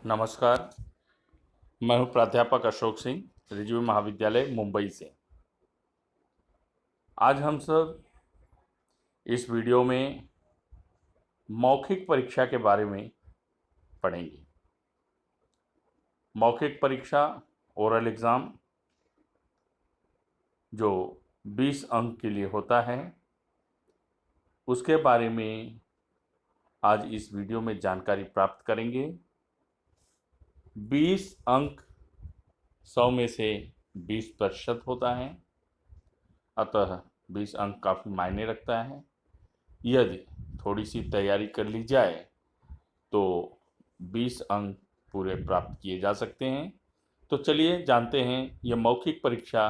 नमस्कार। मैं हूं प्राध्यापक अशोक सिंह, रिजवी महाविद्यालय मुंबई से। आज हम सब इस वीडियो में मौखिक परीक्षा के बारे में पढ़ेंगे। मौखिक परीक्षा, ओरल एग्ज़ाम, जो 20 अंक के लिए होता है, उसके बारे में आज इस वीडियो में जानकारी प्राप्त करेंगे। 20 अंक 100 में से 20% होता है, अतः 20 अंक काफ़ी मायने रखता है। यदि थोड़ी सी तैयारी कर ली जाए तो 20 अंक पूरे प्राप्त किए जा सकते हैं। तो चलिए जानते हैं यह मौखिक परीक्षा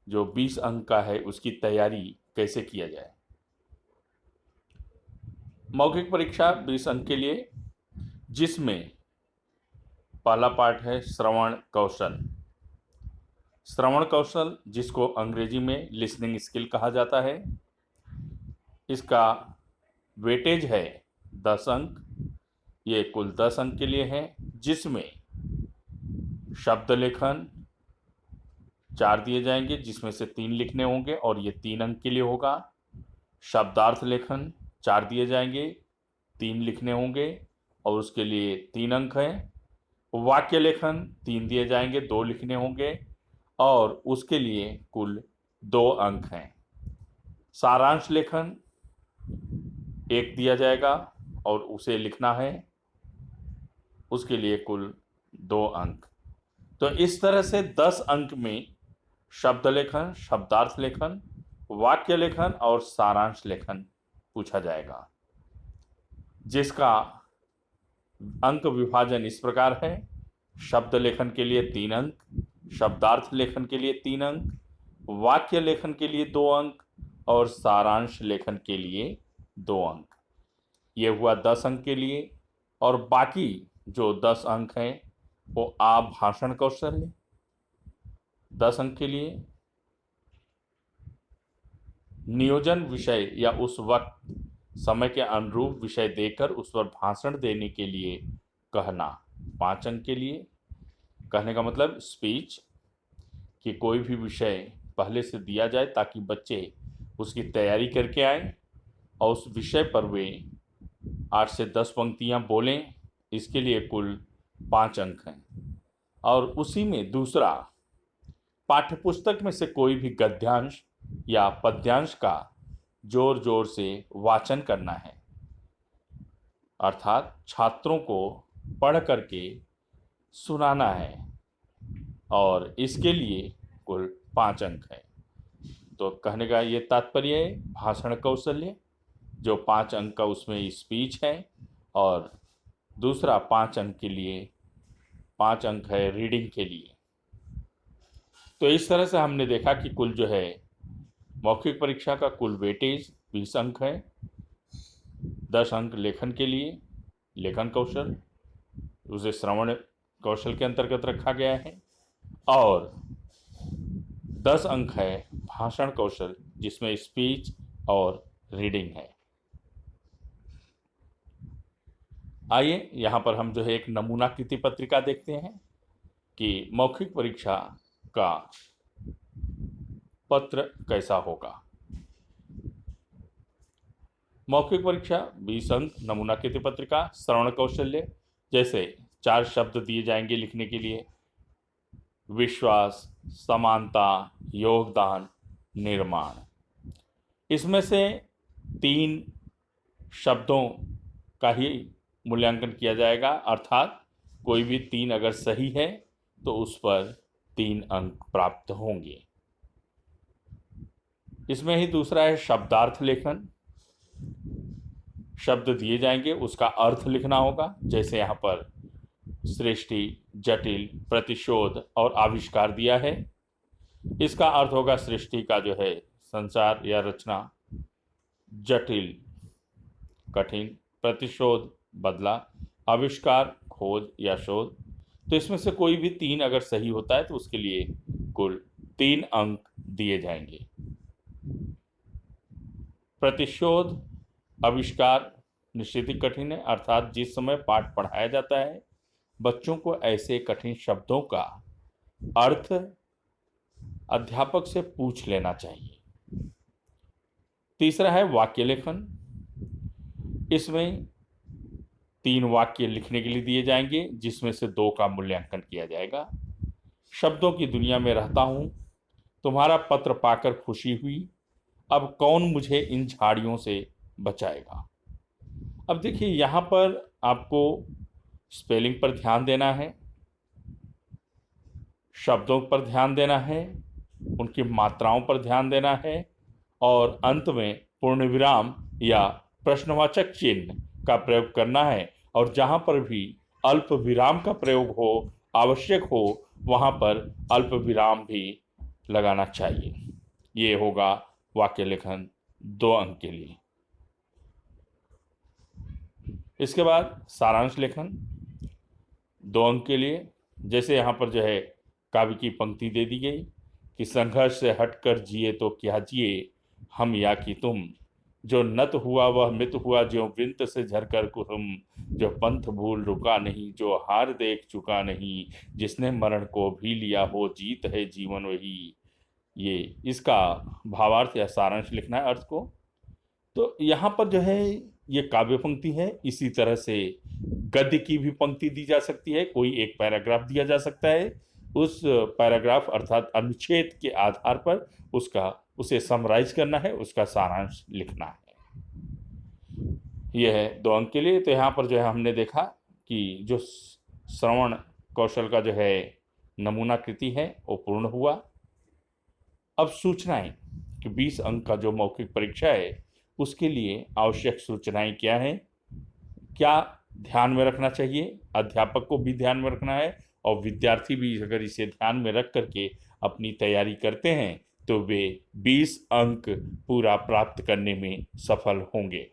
जो 20 अंक का है उसकी तैयारी कैसे किया जाए। मौखिक परीक्षा 20 अंक के लिए, जिसमें पहला पार्ट है श्रवण कौशल। श्रवण कौशल, जिसको अंग्रेजी में लिसनिंग स्किल कहा जाता है, इसका वेटेज है 10 अंक। ये कुल 10 अंक के लिए है, जिसमें शब्द लेखन 4 दिए जाएंगे, जिसमें से 3 लिखने होंगे और ये 3 अंक के लिए होगा। शब्दार्थ लेखन 4 दिए जाएंगे, 3 लिखने होंगे और उसके लिए 3 अंक हैं। वाक्य लेखन 3 दिए जाएंगे, 2 लिखने होंगे और उसके लिए कुल 2 अंक हैं। सारांश लेखन 1 दिया जाएगा और उसे लिखना है, उसके लिए कुल 2 अंक। तो इस तरह से 10 अंक में शब्द लेखन, शब्दार्थ लेखन, वाक्य लेखन और सारांश लेखन पूछा जाएगा, जिसका अंक विभाजन इस प्रकार है। शब्द लेखन के लिए 3 अंक, शब्दार्थ लेखन के लिए 3 अंक, वाक्य लेखन के लिए 2 अंक और सारांश लेखन के लिए 2 अंक। ये हुआ 10 अंक के लिए। और बाकी जो 10 अंक हैं वो आभाषण कौशल 10 अंक के लिए, नियोजन विषय या उस वक्त समय के अनुरूप विषय देकर उस पर भाषण देने के लिए कहना 5 अंक के लिए। कहने का मतलब स्पीच, कि कोई भी विषय पहले से दिया जाए ताकि बच्चे उसकी तैयारी करके आए और उस विषय पर वे 8 से 10 पंक्तियां बोलें, इसके लिए कुल 5 अंक हैं। और उसी में दूसरा, पाठ्यपुस्तक में से कोई भी गद्यांश या पद्यांश का जोर जोर से वाचन करना है, अर्थात छात्रों को पढ़ करके सुनाना है और इसके लिए कुल 5 अंक है। तो कहने का ये तात्पर्य है, भाषण कौशल्य जो 5 अंक का उसमें स्पीच है, और दूसरा 5 अंक के लिए 5 अंक है रीडिंग के लिए। तो इस तरह से हमने देखा कि कुल जो है मौखिक परीक्षा का कुल वेटेज 20 अंक है। 10 अंक लेखन के लिए, लेखन कौशल, उसे श्रवण कौशल के अंतर्गत रखा गया है, और 10 अंक है भाषण कौशल, जिसमें स्पीच और रीडिंग है। आइए यहाँ पर हम जो है एक नमूनाकृति पत्रिका देखते हैं कि मौखिक परीक्षा का पत्र कैसा होगा। मौखिक परीक्षा 20 अंक, नमूनाकृति पत्रिका, श्रवण कौशल्य, जैसे 4 शब्द दिए जाएंगे लिखने के लिए: विश्वास, समानता, योगदान, निर्माण। इसमें से 3 शब्दों का ही मूल्यांकन किया जाएगा, अर्थात कोई भी 3 अगर सही है तो उस पर 3 अंक प्राप्त होंगे। इसमें ही दूसरा है शब्दार्थ लेखन। शब्द दिए जाएंगे, उसका अर्थ लिखना होगा, जैसे यहाँ पर सृष्टि, जटिल, प्रतिशोध और आविष्कार दिया है। इसका अर्थ होगा सृष्टि का जो है संसार या रचना, जटिल कठिन, प्रतिशोध बदला, आविष्कार खोज या शोध। तो इसमें से कोई भी 3 अगर सही होता है तो उसके लिए कुल 3 अंक दिए जाएंगे। प्रतिशोध, आविष्कार निश्चित ही कठिन है, अर्थात जिस समय पाठ पढ़ाया जाता है बच्चों को ऐसे कठिन शब्दों का अर्थ अध्यापक से पूछ लेना चाहिए। तीसरा है वाक्य लेखन। इसमें 3 वाक्य लिखने के लिए दिए जाएंगे, जिसमें से 2 का मूल्यांकन किया जाएगा। शब्दों की दुनिया में रहता हूं, तुम्हारा पत्र पाकर खुशी हुई, अब कौन मुझे इन झाड़ियों से बचाएगा। अब देखिए, यहाँ पर आपको स्पेलिंग पर ध्यान देना है, शब्दों पर ध्यान देना है, उनकी मात्राओं पर ध्यान देना है, और अंत में पूर्ण विराम या प्रश्नवाचक चिन्ह का प्रयोग करना है। और जहाँ पर भी अल्प विराम का प्रयोग हो, आवश्यक हो, वहाँ पर अल्प विराम भी लगाना चाहिए। ये होगा वाक्य लेखन 2 अंक के लिए। इसके बाद सारांश लेखन 2 अंक के लिए। जैसे यहाँ पर जो है काव्य की पंक्ति दे दी गई कि संघर्ष से हटकर जिए तो क्या जिए, हम या कि तुम, जो नत हुआ वह मित हुआ, जो विंत से झरकर कुसुम, जो पंथ भूल रुका नहीं, जो हार देख चुका नहीं, जिसने मरण को भी लिया हो, जीत है जीवन वही। ये इसका भावार्थ या सारांश लिखना है, अर्थ को। तो यहाँ पर जो है ये काव्य पंक्ति है। इसी तरह से गद्य की भी पंक्ति दी जा सकती है। कोई एक पैराग्राफ दिया जा सकता है, उस पैराग्राफ अर्थात अनुच्छेद के आधार पर उसे समराइज करना है, उसका सारांश लिखना है। यह है 2 अंक के लिए। तो यहाँ पर जो है हमने देखा कि जो श्रवण कौशल का जो है नमूना कृति है वो पूर्ण हुआ। अब सूचनाएं कि 20 अंक का जो मौखिक परीक्षा है उसके लिए आवश्यक सूचनाएं क्या हैं, क्या ध्यान में रखना चाहिए, अध्यापक को भी ध्यान में रखना है, और विद्यार्थी भी अगर इसे ध्यान में रख करके अपनी तैयारी करते हैं तो वे 20 अंक पूरा प्राप्त करने में सफल होंगे।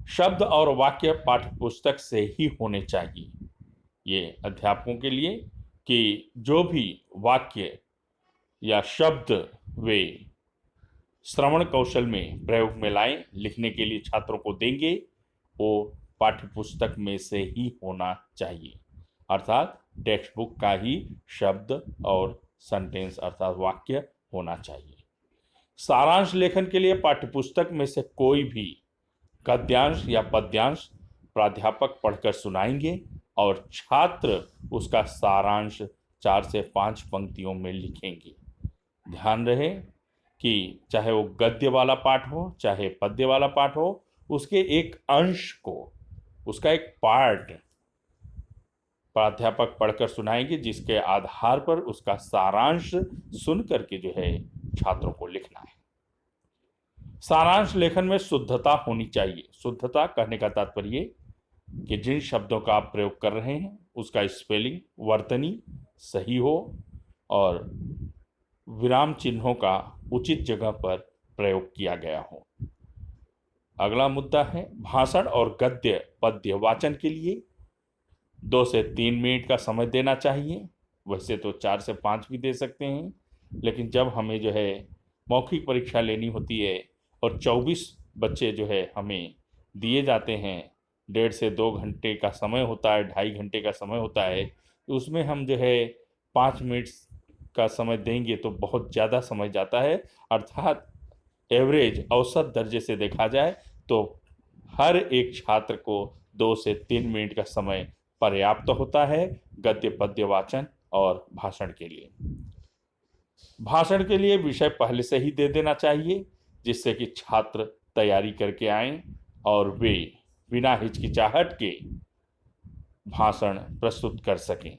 शब्द और वाक्य पाठ्यपुस्तक से ही होने चाहिए। ये अध्यापकों के लिए कि जो भी वाक्य या शब्द वे श्रवण कौशल में प्रयोग में लाएं, लिखने के लिए छात्रों को देंगे, वो पाठ्यपुस्तक में से ही होना चाहिए। अर्थात टेक्स्ट बुक का ही शब्द और सेंटेंस अर्थात वाक्य होना चाहिए। सारांश लेखन के लिए पाठ्यपुस्तक में से कोई भी गद्यांश या पद्यांश प्राध्यापक पढ़कर सुनाएंगे और छात्र उसका सारांश 4 से 5 पंक्तियों में लिखेंगे। ध्यान रहे कि चाहे वो गद्य वाला पाठ हो चाहे पद्य वाला पाठ हो, उसके एक अंश को, उसका एक पार्ट प्राध्यापक पढ़कर सुनाएंगे, जिसके आधार पर उसका सारांश सुन करके जो है छात्रों को लिखना है। सारांश लेखन में शुद्धता होनी चाहिए। शुद्धता कहने का तात्पर्य कि जिन शब्दों का आप प्रयोग कर रहे हैं उसका स्पेलिंग, वर्तनी सही हो और विराम चिन्हों का उचित जगह पर प्रयोग किया गया हो। अगला मुद्दा है भाषण और गद्य पद्य वाचन के लिए 2 से 3 मिनट का समय देना चाहिए। वैसे तो 4 से 5 भी दे सकते हैं, लेकिन जब हमें जो है मौखिक परीक्षा लेनी होती है और 24 बच्चे जो है हमें दिए जाते हैं, 1.5 से 2 घंटे का समय होता है, 2.5 घंटे का समय होता है, तो उसमें हम जो है 5 मिनट का समय देंगे तो बहुत ज़्यादा समय जाता है। अर्थात एवरेज औसत दर्जे से देखा जाए तो हर एक छात्र को 2 से 3 मिनट का समय पर्याप्त होता है गद्य पद्य वाचन और भाषण के लिए। भाषण के लिए विषय पहले से ही दे देना चाहिए, जिससे कि छात्र तैयारी करके आएं और वे बिना हिचकिचाहट के भाषण प्रस्तुत कर सकें।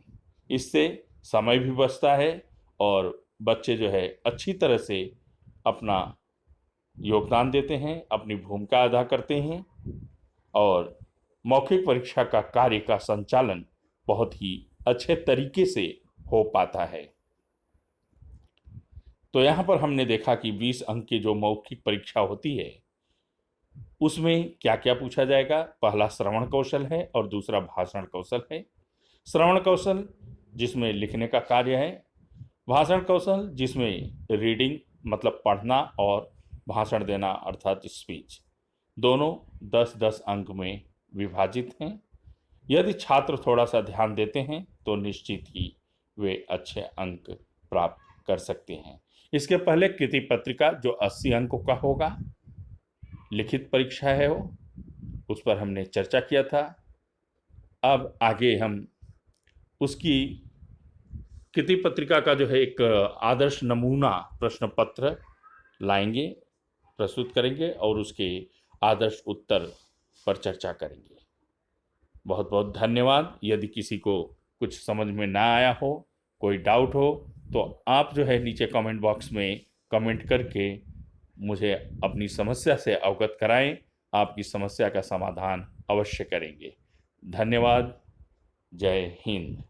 इससे समय भी बचता है और बच्चे जो है अच्छी तरह से अपना योगदान देते हैं, अपनी भूमिका अदा करते हैं और मौखिक परीक्षा का कार्य का संचालन बहुत ही अच्छे तरीके से हो पाता है। तो यहाँ पर हमने देखा कि 20 अंक की जो मौखिक परीक्षा होती है उसमें क्या क्या पूछा जाएगा। पहला श्रवण कौशल है और दूसरा भाषण कौशल है। श्रवण कौशल जिसमें लिखने का कार्य है, भाषण कौशल जिसमें रीडिंग मतलब पढ़ना और भाषण देना अर्थात स्पीच, दोनों 10-10 अंक में विभाजित हैं। यदि छात्र थोड़ा सा ध्यान देते हैं तो निश्चित ही वे अच्छे अंक प्राप्त कर सकते हैं। इसके पहले कृति पत्रिका जो 80 अंकों का होगा, लिखित परीक्षा है वो, उस पर हमने चर्चा किया था। अब आगे हम उसकी कृति पत्रिका का जो है एक आदर्श नमूना प्रश्न पत्र लाएंगे, प्रस्तुत करेंगे और उसके आदर्श उत्तर पर चर्चा करेंगे। बहुत बहुत धन्यवाद। यदि किसी को कुछ समझ में ना आया हो, कोई डाउट हो, तो आप जो है नीचे कमेंट बॉक्स में कमेंट करके मुझे अपनी समस्या से अवगत कराएं। आपकी समस्या का समाधान अवश्य करेंगे। धन्यवाद। जय हिंद।